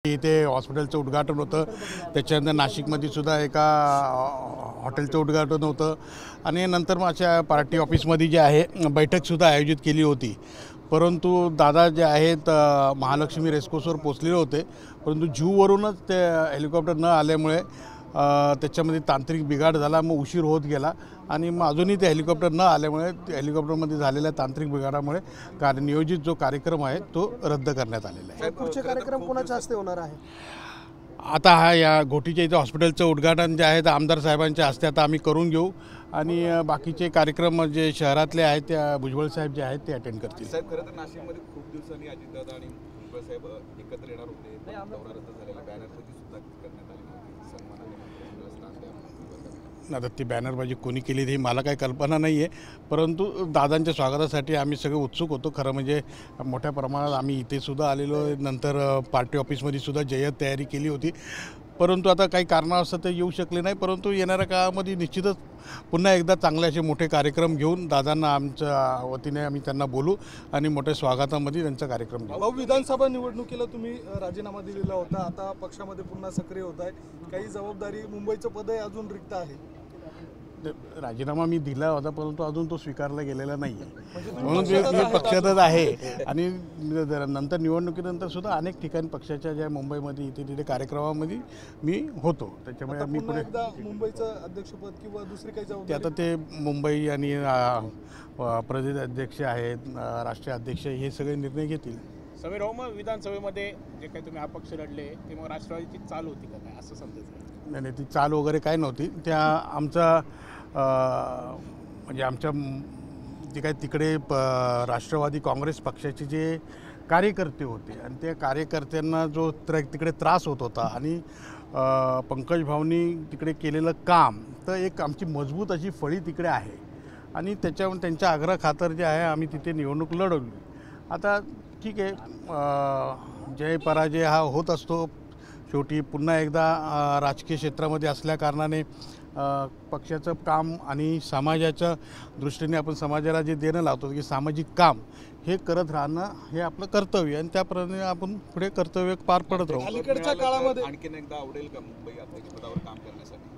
इथे हॉस्पिटलचं उद्घाटन होतं, त्याच्यानंतर नाशिकमध्ये सुद्धा एका हॉटेलचं उद्घाटन होतं आणि नंतर माझ्या पार्टी ऑफिसमध्ये जे आहे बैठकसुद्धा आयोजित केली होती. परंतु दादा जे आहेत महालक्ष्मी रेसकोर्सवर पोचलेले होते, परंतु जूवरूनच ते हेलिकॉप्टर न आल्यामुळे त्याच्यामध्ये तांत्रिक बिघाड झाला, मग उशीर होत गेला आणि मग अजूनही ते हेलिकॉप्टर न आल्यामुळे हेलिकॉप्टरमध्ये झालेल्या तांत्रिक बिघाडामुळे नियोजित जो कार्यक्रम आहे तो रद्द करण्यात आलेला आहे. पुढचे कार्यक्रम कोणाच्या हस्ते होणार आहे? आता या घोटीच्या इथे हॉस्पिटलचं उद्घाटन जे आहे ते आमदार साहेबांच्या हस्ते आता आम्ही करून घेऊ आणि बाकीचे कार्यक्रम जे शहरातले आहेत त्या भुजबळ साहेब जे आहेत ते अटेंड करतील. साहेब, खरं तर नाशिकमध्ये खूप दिवसांनी अजितदादा आणि भुजबळ साहेब एकत्र येणार होते, दौरा रद्द झालेला, बॅनरबाजी सुद्धा करण्यात आली होती सन्मानाने. आता ती बॅनरबाजी कोणी केली ही मला काही कल्पना नाही आहे, परंतु दादांच्या स्वागतासाठी आम्ही सगळे उत्सुक होतो. खरं म्हणजे मोठ्या प्रमाणात आम्ही इथे सुद्धा आलेलो, नंतर पार्टी ऑफिसमध्ये सुद्धा जय्यत तयारी केली होती, परंतु आता काही कारणास्तव ते येऊ शकले नाही. परंतु येणाऱ्या काळामध्ये निश्चितच पुन्हा एकदा चांगले असे मोठे कार्यक्रम घेऊन दादांना आमच्या वतीने आम्ही त्यांना बोलू आणि मोठ्या स्वागतामध्ये त्यांचा कार्यक्रम घेऊ. विधानसभा निवडणुकीला तुम्ही राजीनामा दिलेला होता, आता पक्षामध्ये पुन्हा सक्रिय होत आहे, काही जबाबदारी मुंबईचं पदही अजून रिक्त आहे. राजीनामा मी दिला होता, परंतु अजून तो स्वीकारला गेलेला नाही आहे, म्हणून मी पक्षातच आहे. आणि नंतर निवडणुकीनंतर सुद्धा अनेक ठिकाणी पक्षाच्या ज्या मुंबईमध्ये इथे तिथे कार्यक्रमामध्ये मी होतो, त्याच्यामुळे मी पुढे मुंबईचं अध्यक्षपद किंवा दुसरी काही ते आता ते मुंबई आणि प्रदेश अध्यक्ष आहेत, राष्ट्रीय अध्यक्ष हे सगळे निर्णय घेतील. समीर हो, मग विधानसभेमध्ये जे काही तुम्ही अपक्ष लढले ते मग राष्ट्रवादीची चाल होती का काय असं समजायचं? नाही, ती चाल वगैरे काय नव्हती. त्या आमचा म्हणजे आमच्या जे काय तिकडे राष्ट्रवादी काँग्रेस पक्षाचे जे कार्यकर्ते होते आणि त्या कार्यकर्त्यांना जो तिकडे त्रास होत होता आणि पंकज भाऊंनी तिकडे केलेलं काम, तर एक आमची मजबूत अशी फळी तिकडे आहे आणि त्यांच्या आग्रह खातर जे आहे आम्ही तिथे निवडणूक लढवली. आता ठीक आहे, जय पराजय हा होत असतो. शेवटी पुन्हा एकदा राजकीय क्षेत्रामध्ये असल्याकारणाने पक्षाचं काम आणि समाजाच्या दृष्टीने आपण समाजाला जे देणं लावतो की सामाजिक काम हे करत राहणं हे आपलं कर्तव्य आणि त्याप्रमाणे आपण पुढे कर्तव्य पार पडत राहू. अलीकडच्या काळामध्ये आणखीन एकदा आवडेल का मुंबई अध्यक्षपदावर काम करण्यासाठी?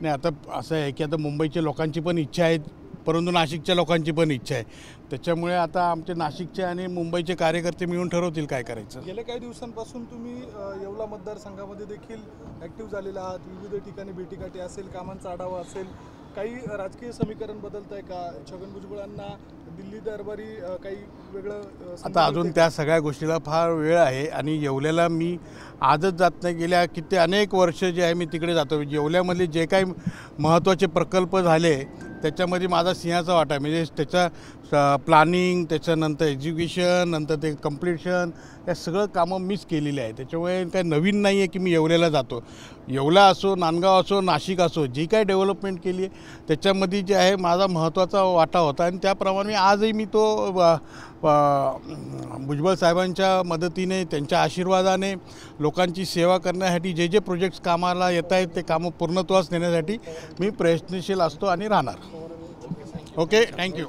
नाही, आता असं आहे की आता मुंबईच्या लोकांची पण इच्छा आहे, परंतु नाशिकच्या लोकांची पण इच्छा आहे, त्याच्यामुळे आता आमचे नाशिकचे आणि मुंबईचे कार्यकर्ते मिळून ठरवतील काय करायचं. गेल्या काही दिवसांपासून तुम्ही येवला मतदारसंघामध्ये देखील ॲक्टिव्ह झालेला आहात, विविध ठिकाणी भेटीगाठी असेल, कामांचा आढावा असेल, काही राजकीय समीकरण बदलत आहे का? छगन भुजबळांना दिल्ली दरबारी काही वेगळं आता अजून त्या सगळ्या गोष्टीला फार वेळ आहे आणि येवल्याला मी आजच जात नाही, गेल्या किती अनेक वर्ष जे आहे मी तिकडे जातो. येवल्यामधले जे काही महत्त्वाचे प्रकल्प झाले त्याच्यामध्ये माझा सिंहाचा वाटा आहे, म्हणजे त्याचा प्लॅनिंग, त्याच्यानंतर एज्युकेशन, नंतर ते कम्प्लिशन, या सगळं कामं मीच केलेली आहे. त्याच्यामुळे काही नवीन नाही आहे की मी येवल्याला जातो. येवला असो, नांदगाव असो, नाशिक असो, जी काही डेव्हलपमेंट केली आहे त्याच्यामध्ये जे आहे माझा महत्त्वाचा वाटा होता आणि त्याप्रमाणे आजही मी तो भुजबळ साहेबांच्या मदतीने, त्यांच्या आशीर्वादाने लोकांची सेवा करण्यासाठी जे जे प्रोजेक्ट्स कामाला येत आहेत ते कामं पूर्णत्वास नेण्यासाठी मी प्रयत्नशील असतो आणि राहणार. Okay, thank you.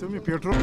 तुम्ही पेट्रोल